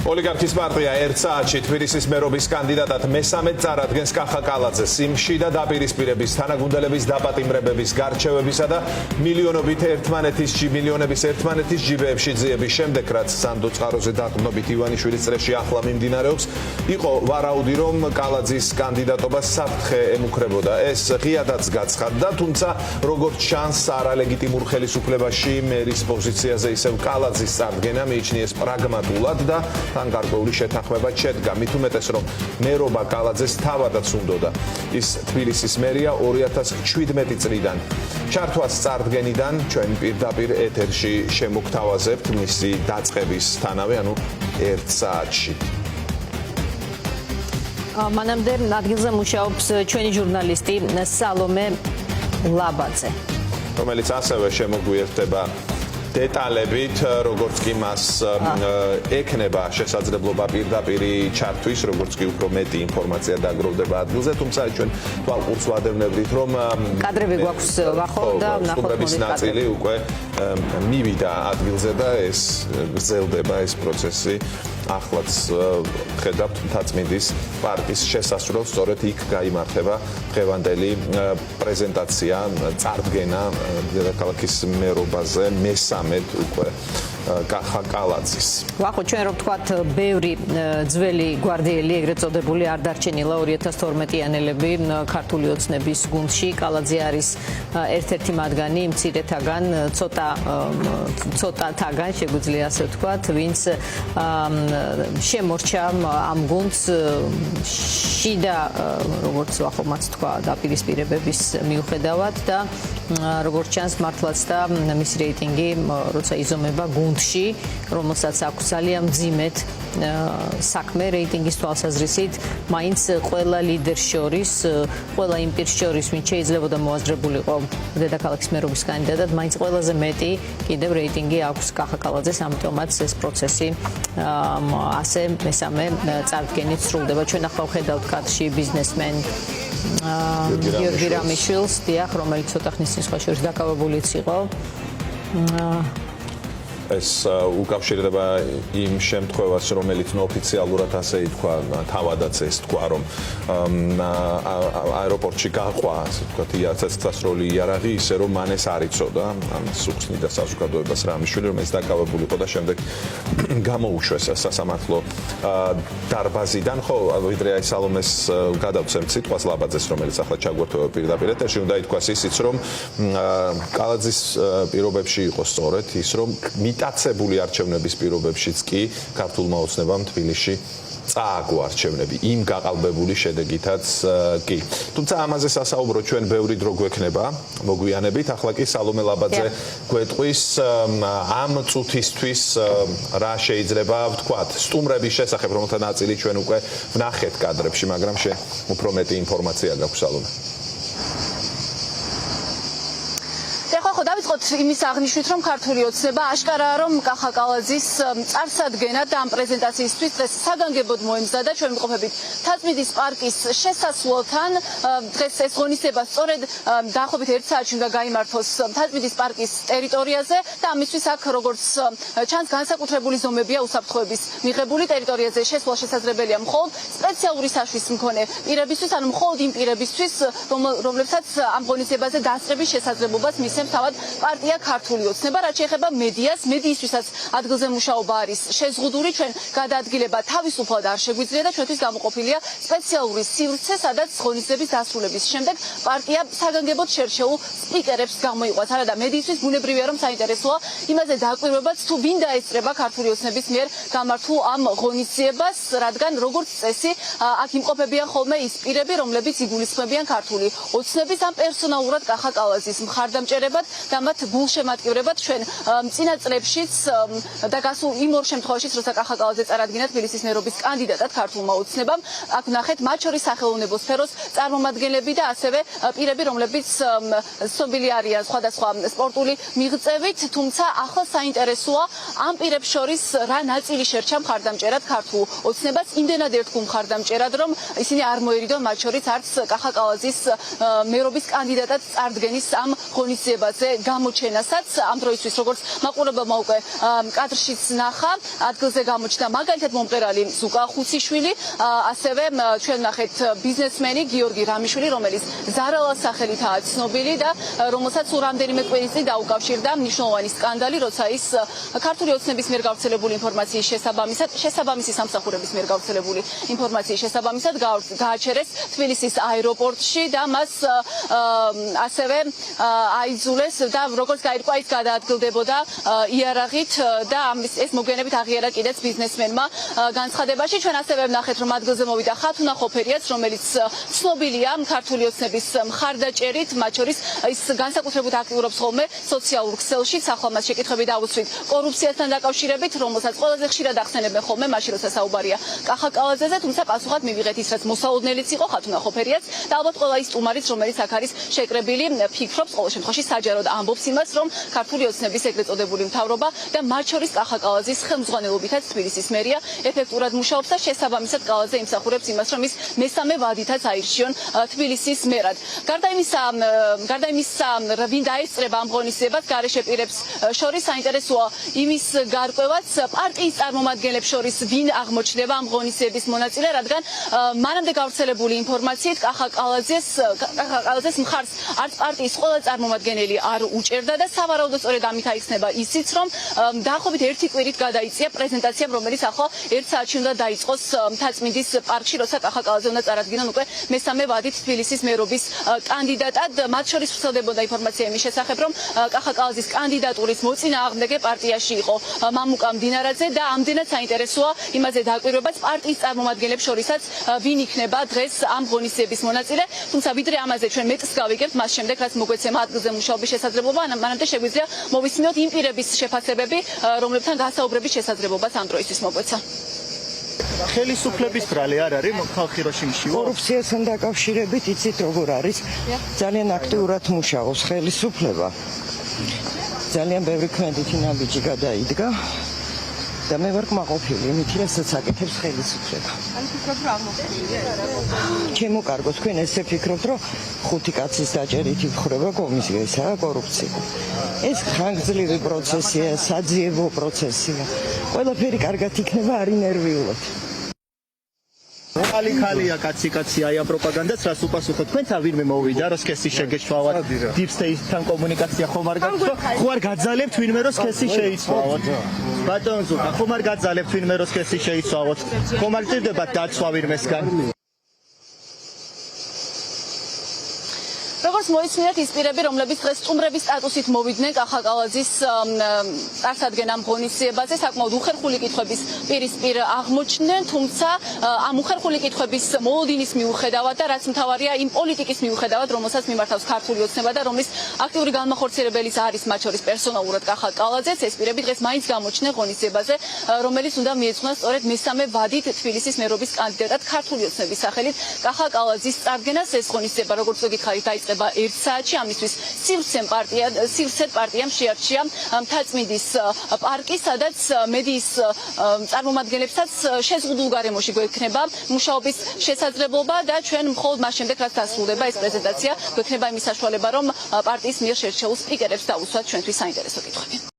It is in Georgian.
ოლიგარქის პარტია ერთ საათში თბილისის მერობის კანდიდატად მესამედ წარადგენს კახა კალაძეს. იმ შიდა დაპირისპირების, თანაგუნდელების დაპატიმრებების, გარჩევებისა და მილიონობით ერთმანეთის ჯიბეებში ძიების შემდეგ, რაც სანდო წყაროზე დაყრდნობით ივანიშვილის წრეში ახლა მიმდინარეობს, იყო ვარაუდი, რომ კალაძის კანდიდატობა საფრთხე ემუქრებოდა. ეს ღიადაც გაცხადდა, თუმცა როგორც ჩანს, არალეგიტიმურ ხელისუფლებაში მერის პოზიციაზე ისევ კალაძის წარდგენა მიიჩნიეს პრაგმატულად და თან გარკვეული შეთანხმება შედგა. მით უმეტეს, რომ მერობა კალაძეს თავადაც უნდოდა. ის თბილისის მერია 2017 წლიდან. ჩართვას წარდგენიდან ჩვენ პირდაპირ ეთერში შემოგთავაზებთ მისი დაწყებისთანავე, ანუ ერთ საათში. მანამდე ადგილზე მუშაობს ჩვენი ჟურნალისტი სალომე ლაბაძე, რომელიც ასევე შემოგვიერთდება დეტალებით, როგორც კი მას ექნება შესაძლებლობა პირდაპირი ჩართვის, როგორც კი უფრო მეტი ინფორმაცია დაგროვდება ადგილზე, თუმცა ჩვენ თვალყურს ვადევნებდით, რომ კადრები გვაქვს ვახო და ვნახოთ ნაწილი უკვე მივიდა ადგილზე და ეს გრძელდება ეს პროცესი. ახლაც ხედავთ მთაწმინდის პარკის შესასრულს, სწორედ იქ გაიმართება დღევანდელი პრეზენტაცია, წარდგენა დედაქალაქის მერობაზე მესამედ უკვე კახა კალაძის. ვახო, ჩვენ რომ ვთქვათ, ბევრი ძველი გვარდიელი, ეგრეთ წოდებული, არ დარჩენილა 2012-იანელები ქართული ოცნების გუნდში. კალაძე არის ერთ-ერთი მათგანი, მცირეთაგან, ცოტათაგან, შეგვიძლია ასე ვთქვათ, ვინც შემორჩა ამ გუნდს შიდა, როგორც ვახო მას თქვა, დაპირისპირებების მიუხედავად და როგორც ჩანს, მართლაც და მის რეიტინგი, როცა იზომება გუნდში, რომელსაც აქვს ძალიან მძიმედ საქმე რეიტინგის თვალსაზრისით, მაინც ყველა ლიდერს შორის, ყველა იმ პირს შორის, ვინც შეიძლებოდა მოაზრებულიყო დედაქალაქის მერობის კანდიდატად, მაინც ყველაზე მეტი კიდევ რეიტინგი აქვს კახა კალაძეს, ამიტომაც ეს პროცესი ასე მესამე წარდგენით სრულდება. ჩვენ ახლა ვხედავთ კადრში ბიზნესმენ გიორგი რამიშვილს, დიახ, რომელიც ცოტა ხნის წინ სხვა შორის დაკავებულიც იყო. ეს უკავშირდება იმ შემთხვევას, რომელიც ოფიციალურად ასე ითქვა, თავადაც ეს თქვა, რომ აეროპორტში გაყვა, ასე ვთქვათ, წესროლი იარაღი, ისე რომ მან ეს არ იცოდა, ამას უხსნიდა საზოგადოებას რამიშვილი, რომ ეს დაკავებულიყო და შემდეგ გამოუშვეს სასამართლო დარბაზიდან. ხო, ვიდრე აი სალომეს გადავცემთ სიტყვას ლაბაძეს, რომელიც ახლა ჩაგვერთვება პირდაპირ ეთერში, უნდა ითქვას ისიც, რომ კალაძის პირობებში იყო სწორედ ის, რომ მიტაცებული არჩევნების პირობებშიც კი ქართულმა ოცნებამ თბილისში წააგო არჩევნები იმ გაყალბებული შედეგითაც კი. თუმცა ამაზე სასაუბრო ჩვენ ბევრი დრო გვექნება, მოგვიანებით. ახლა კი სალომე ლაბაძე გვეტყვის ამ წუთისთვის რა შეიძლება ვთქვათ სტუმრების შესახებ, რომელთა ნაწილი ჩვენ უკვე ვნახეთ კადრებში, მაგრამ შენ უფრო მეტი ინფორმაცია გაქვს სალომე. დავიწყოთ იმის აღნიშვნით, რომ ქართული ოცნება აშკარაა, რომ კახა კალაძის წარსადგენად ამ პრეზენტაციისთვის დღეს საგანგებოდ მოემზადა. ჩვენ ვიმყოფებით მთაწმინდის პარკის შესასვლელთან. დღეს ეს ღონისძიება სწორედ დაახლოებით 1 საათში უნდა გაიმართოს მთაწმინდის პარკის ტერიტორიაზე და ამისთვის აქ, როგორც ჩანს, განსაკუთრებული ზომებია უსაფრთხოების მიღებული. ტერიტორიაზე შესვლა შესაძლებელია მხოლოდ სპეციალური საშვის მქონე პირებისთვის, ანუ მხოლოდ იმ პირებისთვის, რომლებსაც ამ ღონისძიებაზე დასწრების შესაძლებლობას მისცემს თავად პარტია ქართული ოცნება. რაც შეეხება მედიას, მედიისთვისაც ადგილზე მუშაობა არის შეზღუდული. ჩვენ გადაადგილება თავისუფლად არ შეგვიძლია და ჩვენთვის გამოყოფილია სპეციალური სივრცე, სადაც ღონისძიების დასრულების შემდეგ პარტია საგანგებოდ შერჩეულ სპიკერებს გამოიყვანს. არადა მედიისთვის ბუნებრივია, რომ საინტერესოა იმაზე დაკვირვებაც, თუ ვინ დაესწრება ქართული ოცნების მიერ გამართულ ამ ღონისძიებას, რადგან როგორც წესი აქ იმყოფებიან ხოლმე ის პირები, რომლებიც იგულისხმებიან ქართული ოცნების ამ პერსონალურად კახა კალაძის მხარდამჭერებად და მათ გულშემატკივრებად. ჩვენ წინა წლებშიც და გასულ იმ ორ შემთხვევაშიც, როცა კახა კალაძე წარადგინა თბილისის მერობის კანდიდატად ქართულმა ოცნებამ, აქ ვნახეთ მათ შორის სახელოვნებო სფეროს წარმომადგენლები და ასევე პირები, რომლებიც ცნობილი არიან სხვადასხვა სპორტული მიღწევით, თუმცა ახლა საინტერესოა ამ პირებს შორის რა ნაწილი შერჩა მხარდამჭერად ქართულ ოცნებას. იმდენად ერთგულ მხარდამჭერად, რომ ისინი არ მოერიდონ მათ შორის არც კახა კალაძის მერობის კანდიდატად წარდგენის ამ ღონისძიებაზე აღმოჩენასაც ამ დროისთვის როგორც მაყურებელმა უკვე კადრშიც ნახა, ადგილზე გამოჩნდა მაგალითად მომღერალი ზუკა ხუციშვილი, ასევე ჩვენ ნახეთ ბიზნესმენი გიორგი რამიშვილი, რომელიც ზარალას სახელითაა ცნობილი და რომელსაც რამდენიმე კვირის წინ დაუკავშირდა მნიშვნელოვანი სკანდალი, როცა ის ქართული ოცნების მიერ გავრცელებული ინფორმაციის შესაბამისი სამსახურების მიერ გავრცელებული ინფორმაციის შესაბამისად გააჩერეს თბილისის აეროპორტში და მას ასევე აიძულეს და როგორც გაირკვა ის გადაადგილდებოდა იარაღით და ეს მოგვიანებით აღიარა კიდეც ბიზნესმენმა განცხადებაში. ჩვენ ასევე ვნახეთ რომ ადგილზე მოვიდა ხათუნა ხოფერიაც, რომელიც ცნობილია ქართული ოცნების მხარდაჭერით, მათ შორის ის განსაკუთრებით აქტიურობს ხოლმე სოციალურ ქსელში, ახლა მას შეკითხვები დავუსვით კორუფციასთან დაკავშირებით, რომელსაც ყველაზე ხშირად ახსენებენ ხოლმე მაშინ როცა საუბარია კახა კალაძეზე, თუმცა პასუხად მივიღეთ ის რაც მოსაოდნელიც იყო ხათუნა ხოფერიაც და ალბათ ყველა ის სტუმარიც, რომელიც აქ არის შეკრებილი, ფიქრობს ყოველ შემთხვევაში საჯაროდ ამბობს იმას, რომ ქართული ოცნების ეგრეთ წოდებული მთავრობა და მათ შორის კახა კალაძის ხელმძღვანელობითაც თბილისის მერია ეფექტურად მუშაობს და შესაბამისად კალაძე იმსახურებს იმას, რომ ის მესამე ვადითაც აირჩიონ თბილისის მერად. გარდა იმისა, ვინ დაესწრება ამ ღონისძიებას, გარეშე პირებს შორის საინტერესოა იმის გარკვევაც პარტიის წარმომადგენლებს შორის ვინ აღმოჩნდება ამ ღონისძიების მონაწილე, რადგან მანამდე გავრცელებული ინფორმაციით კახა კალაძეს მხარს არც პარტიის ყველა წარმომადგენელი არ უჭერდა და სავარაუდოდ სწორედ ამით აიხსნება ისიც, რომ დაახლოებით ერთი კვირით გადაიწია პრეზენტაციამ, რომელიც ახლა 1 საათში უნდა დაიწყოს მთაწმინდის პარკში, როცა კახა კალაძე უნდა წარადგინონ უკვე მესამე ვადით თბილისის მერობის კანდიდატად. მათ შორის ვრცელდებოდა ინფორმაცია იმის შესახებ, რომ კახა კალაძის კანდიდატურის მოწინააღმდეგე პარტიაში იყო მამუკა მდინარაძე და ამდენად საინტერესოა იმაზე დაკვირვებაც პარტიის წარმომადგენლებს შორისაც ვინ იქნება დღეს ამ ღონისძიების მონაწილე. თუმცა ვიდრე ამაზე ჩვენ მეტს გავიგებთ, მას შემდეგ რაც მოგვეცემა ადგილზე მუშაობის შესაძლებლობა, მანამდე შეგვიძლია მოვისმინოთ იმ პირების შეფასებები, რომლებთან გასაუბრების შესაძლებლობაც ამ დროისთვის მოგვეცა. ხელისუფლების ბრალი არ არის ხალხი რო შიმშიო კორუფციასთან დაკავშირებით იცით როგორ არის ძალიან აქტიურად მუშაობს ხელისუფლება ძალიან ბევრი ქმედითი ნაბიჯი გადაიდგა და მე ვარ კმაყოფილი იმით რასაც აკეთებს ხელისუფლება. ჩემო კარგო თქვენ ესე ფიქრობთ რომ 5 კაცის დაჭერით იფხრება კომისიისა კორუფცია. ეს ხანგრძლივი პროცესია, საძიებო პროცესია. ყველაფერი კარგად იქნება არ ინერვიულად. ხალხია კაცი აი ამ პროპაგანდას რას უპასუხოთ თქვენთან ვინმე მოვიდა რომ სქესი შეგეშვალოთ deep state-თან კომუნიკაცია ხომ არ გაქვთ ხო არ გაძალებთ ვინმე რომ სქესი შეიცვალოთ ბატონ ზუკა ხომ არ გაძალებთ ვინმე რომ სქესი შეიცვალოთ ხომ არ ჭირდებათ დაცვა ვინმესგან როგორც მოისმინეთ ის პირები, რომლებიც დღეს სტუმრების სტატუსით მოვიდნენ კახა კალაძის წარსადგენ ამ ღონისძიებაზე, საკმაოდ უხერხული კითხვების პირისპირ აღმოჩნდნენ, თუმცა ამ უხერხული კითხვების მოლოდინის მიუხედავად და რაც მთავარია იმ პოლიტიკის მიუხედავად, რომელსაც მიმართავს ქართული ოცნება და რომლის აქტიური განმახორციელებელიც არის მათ შორის პერსონალურად კახა კალაძეც, ეს პირები დღეს მაინც გამოჩნდნენ ღონისძიებაზე, რომელიც უნდა მიეძღვნას სწორედ მესამე ვადით თბილისის მერობის კანდიდატად ქართული ოცნების სახელით კახა კალაძის წარდგენას. ეს ღონისძიება, როგორც გითხარით, დაიწყება 1 საათში, ამისთვის სივრცე პარტიამ შეარჩია მთაწმინდის პარკი, სადაც მედიის წარმომადგენლებსაც შეზღუდულ გარემოში გვექნება მუშაობის შესაძლებლობა და ჩვენ მხოლოდ მას შემდეგ რაც დასრულდება ეს პრეზენტაცია, გვექნება იმის საშუალება, რომ პარტიის მიერ შერჩეულ სპიკერებს დავუსვათ ჩვენთვის საინტერესო კითხვები.